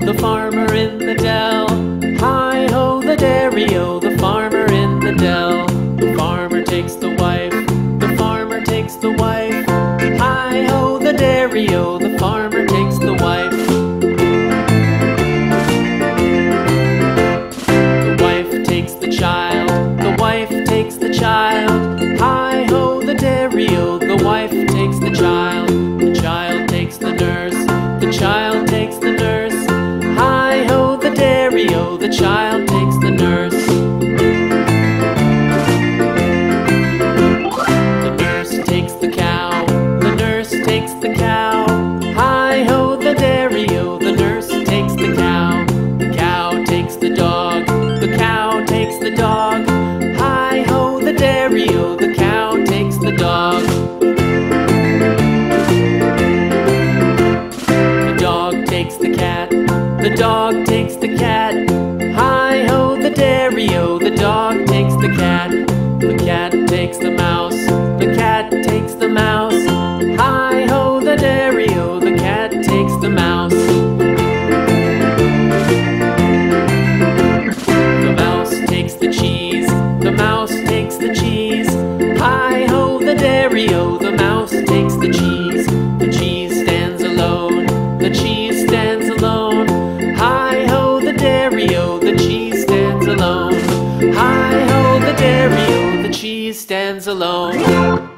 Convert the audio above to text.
The farmer in the dell. Hi-ho, the dairy-o, the farmer in the dell. The farmer takes the wife, the farmer takes the wife. Hi-ho, the dairy-o, the farmer takes the wife. The wife takes the child, the wife takes the child. Hi-ho, the dairy-o, the wife takes the child. The child takes the nurse, the child takes the nurse. Hi-ho, the dairy-o, the child takes the nurse. The nurse takes the cow, the nurse takes the cow. Hi-ho, the dairy-o, the nurse takes the cow. The cow takes the dog, the cow takes the dog. Hi-ho, the dairy-o, the cow takes the dog. The dog takes the cat, the dog takes the cat. Hi-ho, the dairy-o, the dog takes the cat. The cat takes the mouse, the cat takes the mouse. Hi-ho, the dairy-o, the cat takes the mouse. The mouse takes the cheese, the mouse takes the cheese. Hi-ho, the dairy-o, the mouse takes the cheese. The cheese stands alone, the cheese stands alone. Hi-ho, the dairy-o, the cheese stands alone. Hi-ho, the dairy-o, the cheese stands alone.